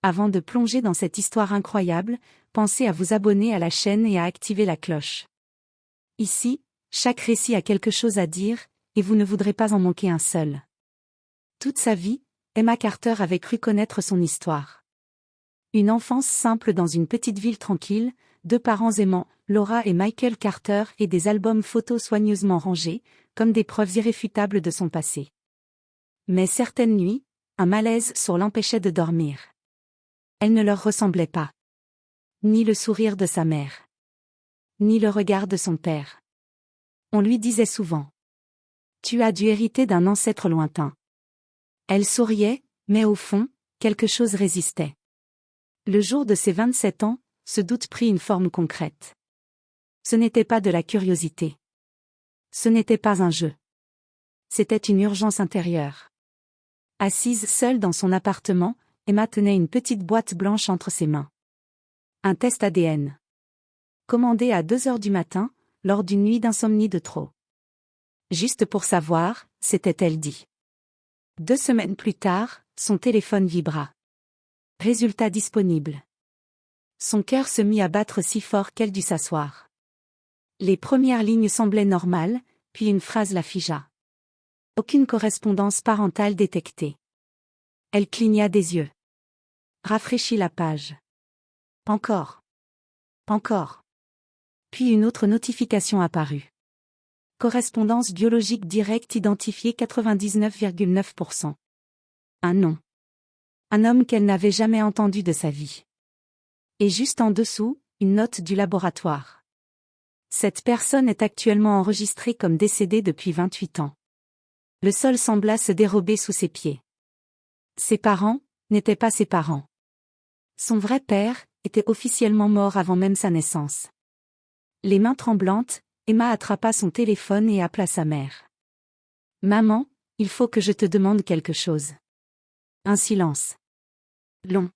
Avant de plonger dans cette histoire incroyable, pensez à vous abonner à la chaîne et à activer la cloche. Ici, chaque récit a quelque chose à dire, et vous ne voudrez pas en manquer un seul. Toute sa vie, Emma Carter avait cru connaître son histoire. Une enfance simple dans une petite ville tranquille, 2 parents aimants, Laura et Michael Carter, et des albums photos soigneusement rangés, comme des preuves irréfutables de son passé. Mais certaines nuits, un malaise sourd l'empêchait de dormir. Elle ne leur ressemblait pas. Ni le sourire de sa mère. Ni le regard de son père. On lui disait souvent: « Tu as dû hériter d'un ancêtre lointain. » Elle souriait, mais au fond, quelque chose résistait. Le jour de ses 27 ans, ce doute prit une forme concrète. Ce n'était pas de la curiosité. Ce n'était pas un jeu. C'était une urgence intérieure. Assise seule dans son appartement, Emma tenait une petite boîte blanche entre ses mains. Un test ADN. Commandé à 2 heures du matin, lors d'une nuit d'insomnie de trop. Juste pour savoir, s'était-elle dit. 2 semaines plus tard, son téléphone vibra. Résultat disponible. Son cœur se mit à battre si fort qu'elle dut s'asseoir. Les premières lignes semblaient normales, puis une phrase la figea. Aucune correspondance parentale détectée. Elle cligna des yeux. Rafraîchit la page. Encore. Encore. Puis une autre notification apparut. Correspondance biologique directe identifiée 99,9%. Un nom. Un homme qu'elle n'avait jamais entendu de sa vie. Et juste en dessous, une note du laboratoire. Cette personne est actuellement enregistrée comme décédée depuis 28 ans. Le sol sembla se dérober sous ses pieds. Ses parents n'étaient pas ses parents. Son vrai père était officiellement mort avant même sa naissance. Les mains tremblantes, Emma attrapa son téléphone et appela sa mère. « Maman, il faut que je te demande quelque chose. » Un silence. Long.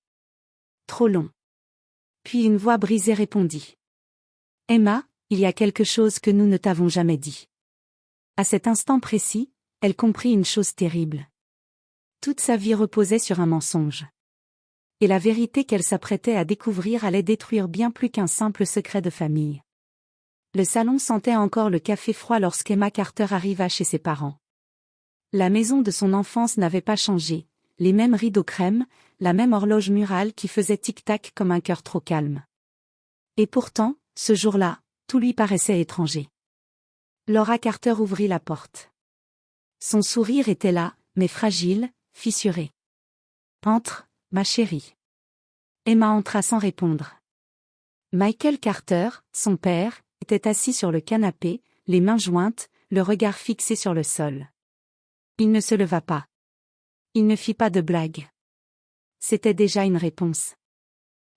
Trop long. Puis une voix brisée répondit. « Emma, il y a quelque chose que nous ne t'avons jamais dit. » À cet instant précis, elle comprit une chose terrible. Toute sa vie reposait sur un mensonge. Et la vérité qu'elle s'apprêtait à découvrir allait détruire bien plus qu'un simple secret de famille. Le salon sentait encore le café froid lorsqu'Emma Carter arriva chez ses parents. La maison de son enfance n'avait pas changé, les mêmes rideaux crème, la même horloge murale qui faisait tic-tac comme un cœur trop calme. Et pourtant, ce jour-là, tout lui paraissait étranger. Laura Carter ouvrit la porte. Son sourire était là, mais fragile, fissuré. « Entre, ma chérie. » Emma entra sans répondre. Michael Carter, son père, était assis sur le canapé, les mains jointes, le regard fixé sur le sol. Il ne se leva pas. Il ne fit pas de blague. C'était déjà une réponse.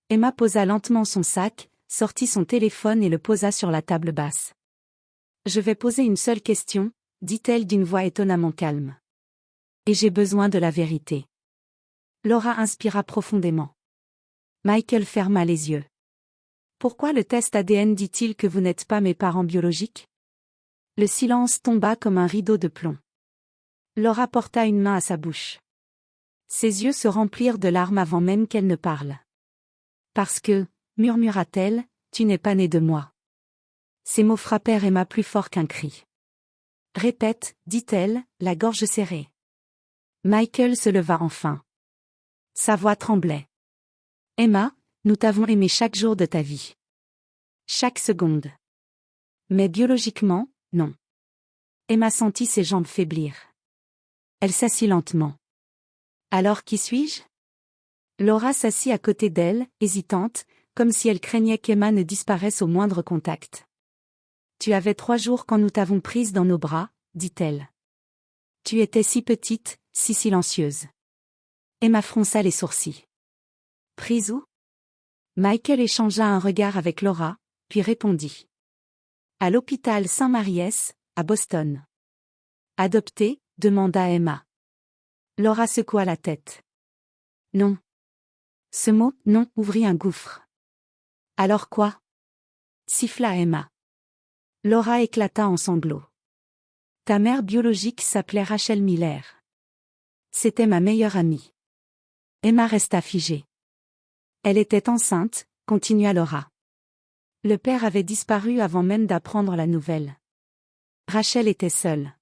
Emma posa lentement son sac, sortit son téléphone et le posa sur la table basse. « Je vais poser une seule question, » dit-elle d'une voix étonnamment calme. « Et j'ai besoin de la vérité. » Laura inspira profondément. Michael ferma les yeux. « Pourquoi le test ADN dit-il que vous n'êtes pas mes parents biologiques ?» Le silence tomba comme un rideau de plomb. Laura porta une main à sa bouche. Ses yeux se remplirent de larmes avant même qu'elle ne parle. « Parce que, » murmura-t-elle, « tu n'es pas né de moi. » Ces mots frappèrent Emma plus fort qu'un cri. « Répète, » dit-elle, la gorge serrée. Michael se leva enfin. Sa voix tremblait. « Emma, nous t'avons aimé chaque jour de ta vie. Chaque seconde. Mais biologiquement, non. » Emma sentit ses jambes faiblir. Elle s'assit lentement. « Alors qui suis-je » Laura s'assit à côté d'elle, hésitante, comme si elle craignait qu'Emma ne disparaisse au moindre contact. « Tu avais 3 jours quand nous t'avons prise dans nos bras, » dit-elle. « Tu étais si petite, si silencieuse. » Emma fronça les sourcils. « Prise où » Michael échangea un regard avec Laura, puis répondit. « À l'hôpital Saint-Maries, à Boston. »« Adoptée » demanda Emma. Laura secoua la tête. « Non. » Ce mot « non » ouvrit un gouffre. « Alors quoi » siffla Emma. Laura éclata en sanglots. « Ta mère biologique s'appelait Rachel Miller. C'était ma meilleure amie. » Emma resta figée. Elle était enceinte, continua Laura. Le père avait disparu avant même d'apprendre la nouvelle. Rachel était seule.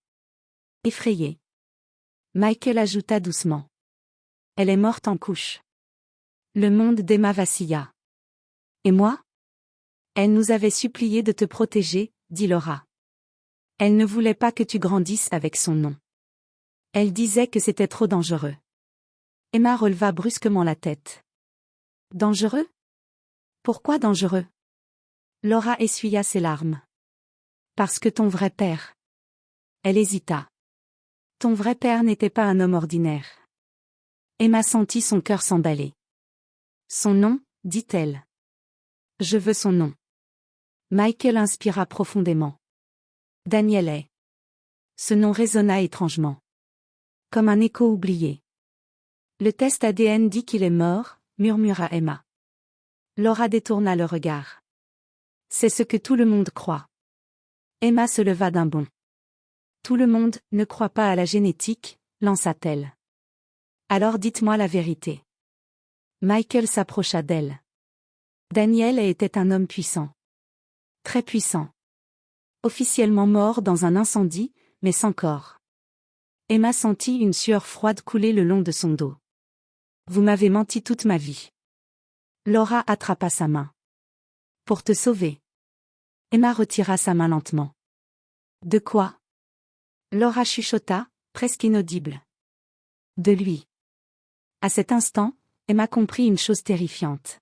Effrayée. Michael ajouta doucement. Elle est morte en couche. Le monde d'Emma vacilla. Et moi? Elle nous avait supplié de te protéger, dit Laura. Elle ne voulait pas que tu grandisses avec son nom. Elle disait que c'était trop dangereux. Emma releva brusquement la tête. Dangereux? Pourquoi dangereux? Laura essuya ses larmes. Parce que ton vrai père. Elle hésita. Ton vrai père n'était pas un homme ordinaire. Emma sentit son cœur s'emballer. Son nom, dit-elle. Je veux son nom. Michael inspira profondément. Daniel. Ce nom résonna étrangement. Comme un écho oublié. Le test ADN dit qu'il est mort, murmura Emma. Laura détourna le regard. C'est ce que tout le monde croit. Emma se leva d'un bond. Tout le monde ne croit pas à la génétique, lança-t-elle. Alors dites-moi la vérité. Michael s'approcha d'elle. Daniel était un homme puissant. Très puissant. Officiellement mort dans un incendie, mais sans corps. Emma sentit une sueur froide couler le long de son dos. Vous m'avez menti toute ma vie. Laura attrapa sa main. Pour te sauver. Emma retira sa main lentement. De quoi? Laura chuchota, presque inaudible. De lui. À cet instant, Emma comprit une chose terrifiante.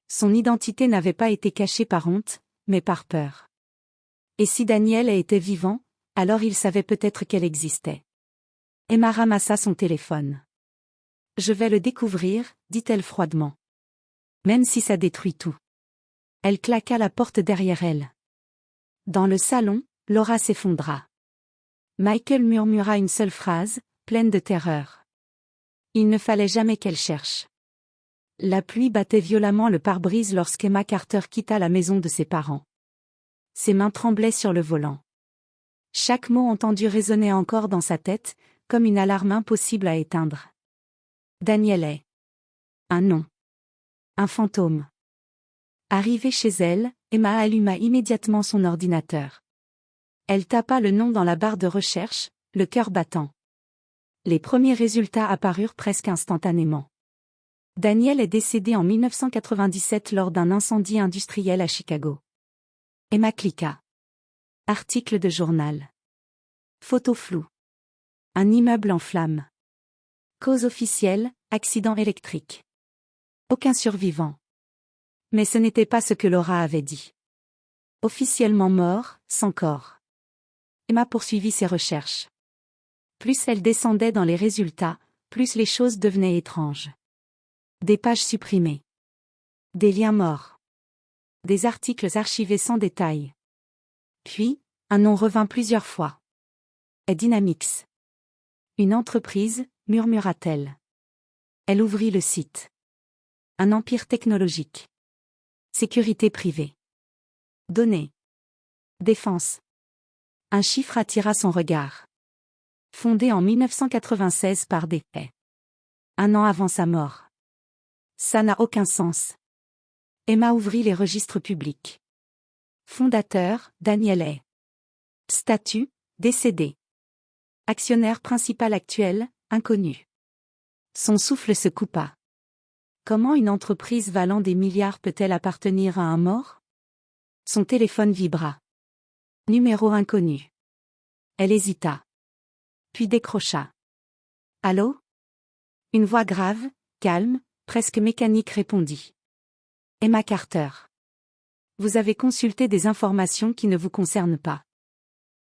Son identité n'avait pas été cachée par honte, mais par peur. Et si Daniel était vivant, alors il savait peut-être qu'elle existait. Emma ramassa son téléphone. Je vais le découvrir, dit-elle froidement. Même si ça détruit tout. Elle claqua la porte derrière elle. Dans le salon, Laura s'effondra. Michael murmura une seule phrase, pleine de terreur. Il ne fallait jamais qu'elle cherche. La pluie battait violemment le pare-brise lorsqu'Emma Carter quitta la maison de ses parents. Ses mains tremblaient sur le volant. Chaque mot entendu résonnait encore dans sa tête, comme une alarme impossible à éteindre. Daniel. Un nom. Un fantôme. Arrivée chez elle, Emma alluma immédiatement son ordinateur. Elle tapa le nom dans la barre de recherche, le cœur battant. Les premiers résultats apparurent presque instantanément. Daniel est décédé en 1997 lors d'un incendie industriel à Chicago. Emma cliqua. Article de journal. Photo floue. Un immeuble en flammes. Cause officielle, accident électrique. Aucun survivant. Mais ce n'était pas ce que Laura avait dit. Officiellement mort, sans corps. Emma poursuivit ses recherches. Plus elle descendait dans les résultats, plus les choses devenaient étranges. Des pages supprimées. Des liens morts. Des articles archivés sans détail. Puis, un nom revint plusieurs fois. Dynamix. Une entreprise, murmura-t-elle. Elle ouvrit le site. Un empire technologique. Sécurité privée. Données. Défense. Un chiffre attira son regard. Fondé en 1996 par des faits. Un an avant sa mort. Ça n'a aucun sens. Emma ouvrit les registres publics. Fondateur, Daniel A. Statut, décédé. Actionnaire principal actuel, inconnu. Son souffle se coupa. Comment une entreprise valant des milliards peut-elle appartenir à un mort? Son téléphone vibra. Numéro inconnu. Elle hésita. Puis décrocha. Allô? Une voix grave, calme, presque mécanique répondit. Emma Carter. Vous avez consulté des informations qui ne vous concernent pas.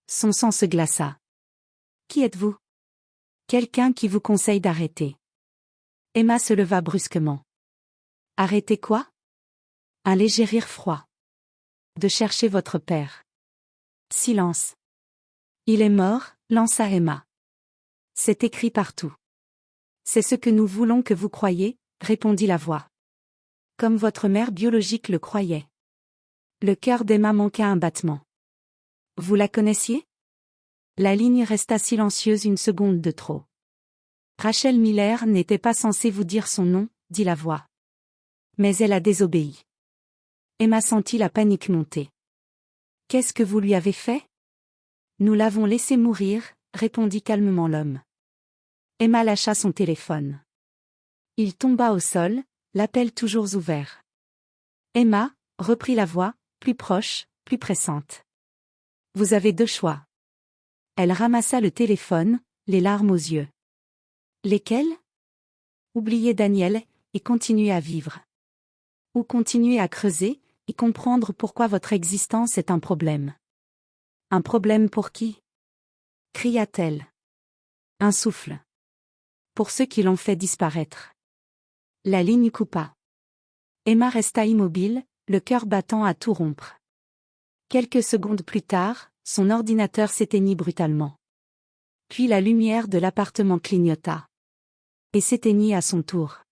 Son sang se glaça. Qui êtes-vous? Quelqu'un qui vous conseille d'arrêter. Emma se leva brusquement. Arrêter quoi? Un léger rire froid. De chercher votre père. Silence. Il est mort, lança Emma. C'est écrit partout. C'est ce que nous voulons que vous croyiez, répondit la voix. Comme votre mère biologique le croyait. Le cœur d'Emma manqua un battement. Vous la connaissiez? La ligne resta silencieuse une seconde de trop. Rachel Miller n'était pas censée vous dire son nom, dit la voix. Mais elle a désobéi. Emma sentit la panique monter. Qu'est-ce que vous lui avez fait? Nous l'avons laissé mourir, répondit calmement l'homme. Emma lâcha son téléphone. Il tomba au sol, l'appel toujours ouvert. Emma, reprit la voix, plus proche, plus pressante. Vous avez deux choix. Elle ramassa le téléphone, les larmes aux yeux. Lesquels? Oubliez Daniel, et continuer à vivre. Ou continuer à creuser, et comprendre pourquoi votre existence est un problème. Un problème pour qui? Cria-t-elle. Un souffle. Pour ceux qui l'ont fait disparaître. La ligne coupa. Emma resta immobile, le cœur battant à tout rompre. Quelques secondes plus tard, son ordinateur s'éteignit brutalement. Puis la lumière de l'appartement clignota. Et s'éteignit à son tour.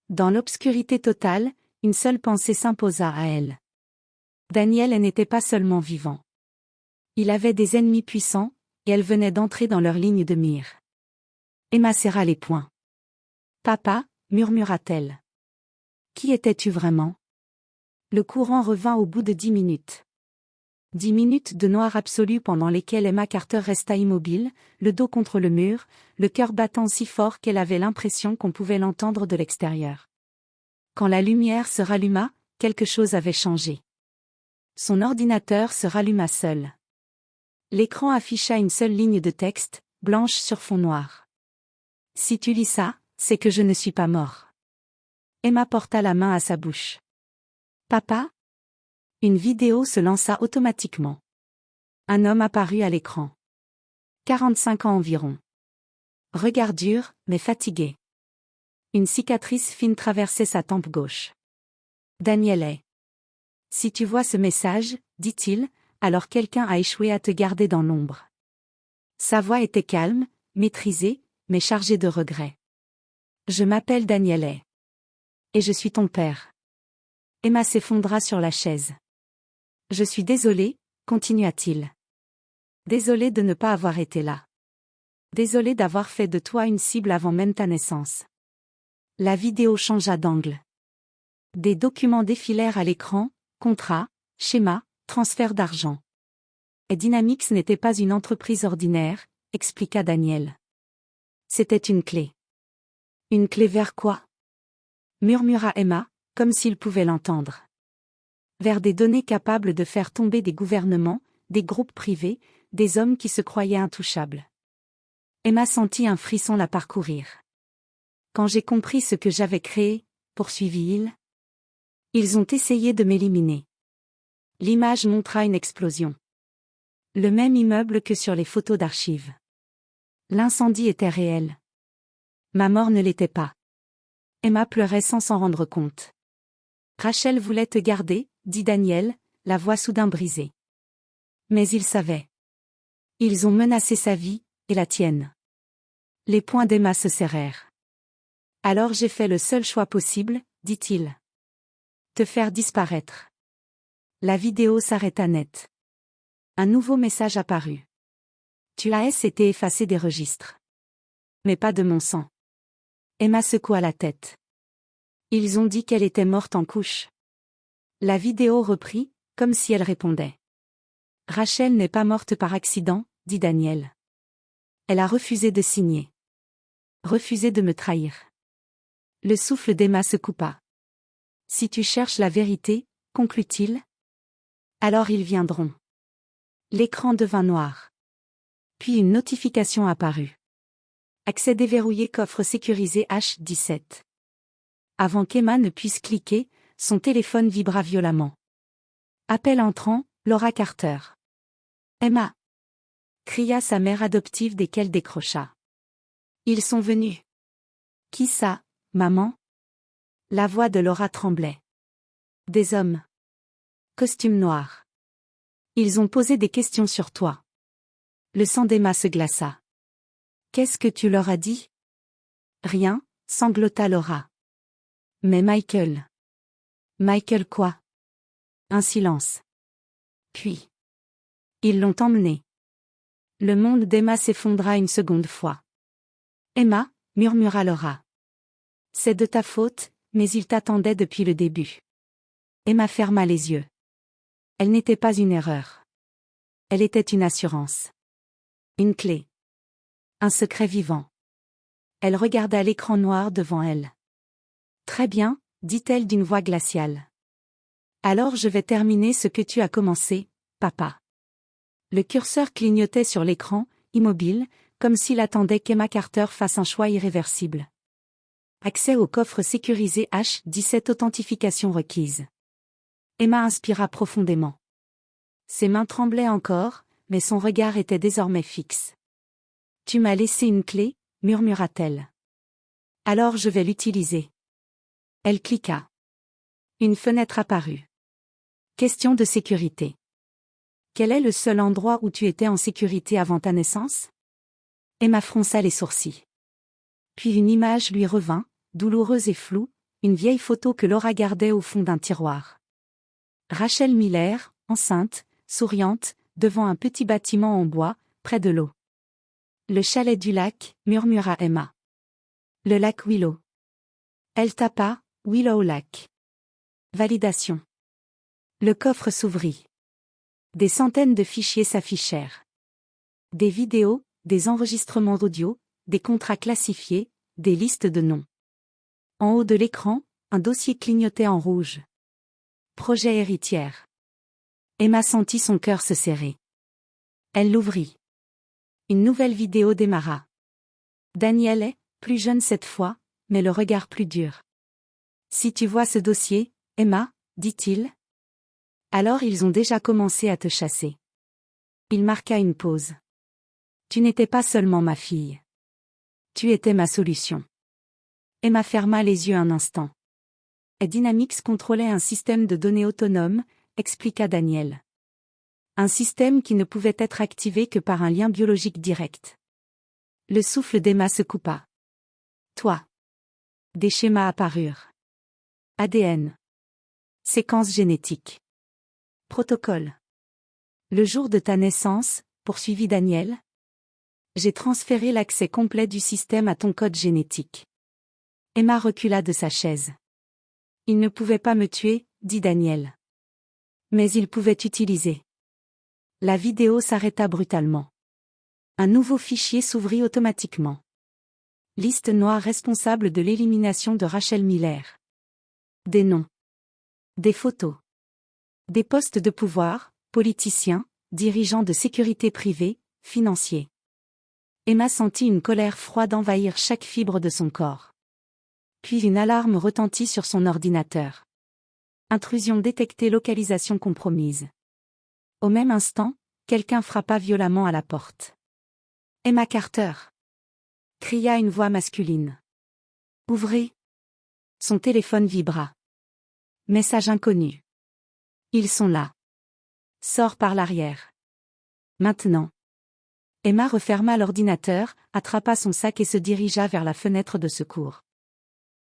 Dans l'obscurité totale, une seule pensée s'imposa à elle. Daniel n'était pas seulement vivant. Il avait des ennemis puissants, et elle venait d'entrer dans leur ligne de mire. Emma serra les poings. Papa, murmura-t-elle. Qui étais-tu vraiment? Le courant revint au bout de 10 minutes. 10 minutes de noir absolu pendant lesquelles Emma Carter resta immobile, le dos contre le mur, le cœur battant si fort qu'elle avait l'impression qu'on pouvait l'entendre de l'extérieur. Quand la lumière se ralluma, quelque chose avait changé. Son ordinateur se ralluma seul. L'écran afficha une seule ligne de texte, blanche sur fond noir. Si tu lis ça, c'est que je ne suis pas mort. Emma porta la main à sa bouche. Papa? Une vidéo se lança automatiquement. Un homme apparut à l'écran. 45 ans environ. Regard dur, mais fatigué. Une cicatrice fine traversait sa tempe gauche. Daniel est. Si tu vois ce message, dit-il, alors quelqu'un a échoué à te garder dans l'ombre. Sa voix était calme, maîtrisée, mais chargée de regrets. Je m'appelle Daniel est. Et je suis ton père. Emma s'effondra sur la chaise. Je suis désolé, continua-t-il. Désolé de ne pas avoir été là. Désolé d'avoir fait de toi une cible avant même ta naissance. La vidéo changea d'angle. Des documents défilèrent à l'écran, contrats, schémas, transferts d'argent. Et Dynamix n'était pas une entreprise ordinaire, expliqua Daniel. C'était une clé. Une clé vers quoi? Murmura Emma, comme s'il pouvait l'entendre. Vers des données capables de faire tomber des gouvernements, des groupes privés, des hommes qui se croyaient intouchables. Emma sentit un frisson la parcourir. Quand j'ai compris ce que j'avais créé, poursuivit-il. Ils ont essayé de m'éliminer. L'image montra une explosion. Le même immeuble que sur les photos d'archives. L'incendie était réel. Ma mort ne l'était pas. Emma pleurait sans s'en rendre compte. Rachel voulait te garder, dit Daniel, la voix soudain brisée. Mais ils savaient. Ils ont menacé sa vie, et la tienne. Les poings d'Emma se serrèrent. Alors j'ai fait le seul choix possible, dit-il. Te faire disparaître. La vidéo s'arrêta net. Un nouveau message apparut. Tu as été effacé des registres. Mais pas de mon sang. Emma secoua la tête. Ils ont dit qu'elle était morte en couche. La vidéo reprit, comme si elle répondait. Rachel n'est pas morte par accident, dit Daniel. Elle a refusé de signer. Refusé de me trahir. Le souffle d'Emma se coupa. Si tu cherches la vérité, conclut-il, alors ils viendront. L'écran devint noir. Puis une notification apparut. Accès déverrouillé coffre sécurisé H17. Avant qu'Emma ne puisse cliquer, son téléphone vibra violemment. Appel entrant, Laura Carter. Emma! Cria sa mère adoptive dès qu'elle décrocha. Ils sont venus. Qui ça, maman? La voix de Laura tremblait. Des hommes. Costume noir. Ils ont posé des questions sur toi. Le sang d'Emma se glaça. Qu'est-ce que tu leur as dit? Rien, sanglota Laura. Mais Michael. Michael quoi? Un silence. Puis. Ils l'ont emmené. Le monde d'Emma s'effondra une seconde fois. Emma, murmura Laura. C'est de ta faute, mais il t'attendait depuis le début. Emma ferma les yeux. Elle n'était pas une erreur. Elle était une assurance. Une clé. Un secret vivant. Elle regarda l'écran noir devant elle. Très bien, dit-elle d'une voix glaciale. Alors je vais terminer ce que tu as commencé, papa. Le curseur clignotait sur l'écran, immobile, comme s'il attendait qu'Emma Carter fasse un choix irréversible. Accès au coffre sécurisé H17 authentification requise. Emma inspira profondément. Ses mains tremblaient encore, mais son regard était désormais fixe. Tu m'as laissé une clé, murmura-t-elle. Alors je vais l'utiliser. Elle cliqua. Une fenêtre apparut. Question de sécurité. Quel est le seul endroit où tu étais en sécurité avant ta naissance? Emma fronça les sourcils. Puis une image lui revint, douloureuse et floue, une vieille photo que Laura gardait au fond d'un tiroir. Rachel Miller, enceinte, souriante, devant un petit bâtiment en bois, près de l'eau. Le chalet du lac, murmura Emma. Le lac Willow. Elle tapa, Willow Lac. Validation. Le coffre s'ouvrit. Des centaines de fichiers s'affichèrent. Des vidéos, des enregistrements audio, des contrats classifiés, des listes de noms. En haut de l'écran, un dossier clignotait en rouge. Projet héritière. Emma sentit son cœur se serrer. Elle l'ouvrit. Une nouvelle vidéo démarra. Daniel est, plus jeune cette fois, mais le regard plus dur. Si tu vois ce dossier, Emma, dit-il. Alors ils ont déjà commencé à te chasser. Il marqua une pause. Tu n'étais pas seulement ma fille. Tu étais ma solution. Emma ferma les yeux un instant. Dynamics contrôlait un système de données autonome, expliqua Daniel. Un système qui ne pouvait être activé que par un lien biologique direct. Le souffle d'Emma se coupa. Toi. Des schémas apparurent. ADN. Séquence génétique. Protocole. Le jour de ta naissance, poursuivit Daniel. J'ai transféré l'accès complet du système à ton code génétique. Emma recula de sa chaise. Il ne pouvait pas me tuer, dit Daniel. Mais il pouvait t'utiliser. La vidéo s'arrêta brutalement. Un nouveau fichier s'ouvrit automatiquement. Liste noire responsable de l'élimination de Rachel Miller. Des noms. Des photos. Des postes de pouvoir, politiciens, dirigeants de sécurité privée, financiers. Emma sentit une colère froide envahir chaque fibre de son corps. Puis une alarme retentit sur son ordinateur. Intrusion détectée, localisation compromise. Au même instant, quelqu'un frappa violemment à la porte. Emma Carter. Cria une voix masculine. Ouvrez. Son téléphone vibra. Message inconnu. Ils sont là. Sors par l'arrière. Maintenant. Emma referma l'ordinateur, attrapa son sac et se dirigea vers la fenêtre de secours.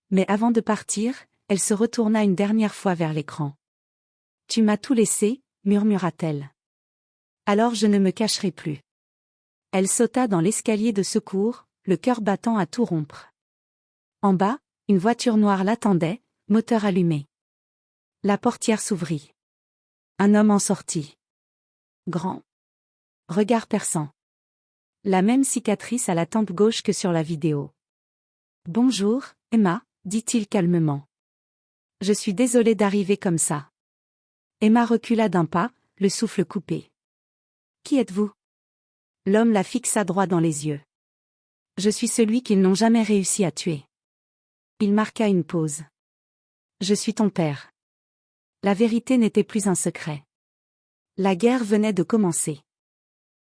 Mais avant de partir, elle se retourna une dernière fois vers l'écran. Tu m'as tout laissé, murmura-t-elle. Alors je ne me cacherai plus. Elle sauta dans l'escalier de secours, le cœur battant à tout rompre. En bas, une voiture noire l'attendait, moteur allumé. La portière s'ouvrit. Un homme en sortit. Grand. Regard perçant. La même cicatrice à la tempe gauche que sur la vidéo. Bonjour, Emma, dit-il calmement. Je suis désolé d'arriver comme ça. Emma recula d'un pas, le souffle coupé. Qui êtes-vous? L'homme la fixa droit dans les yeux. Je suis celui qu'ils n'ont jamais réussi à tuer. Il marqua une pause. Je suis ton père. La vérité n'était plus un secret. La guerre venait de commencer.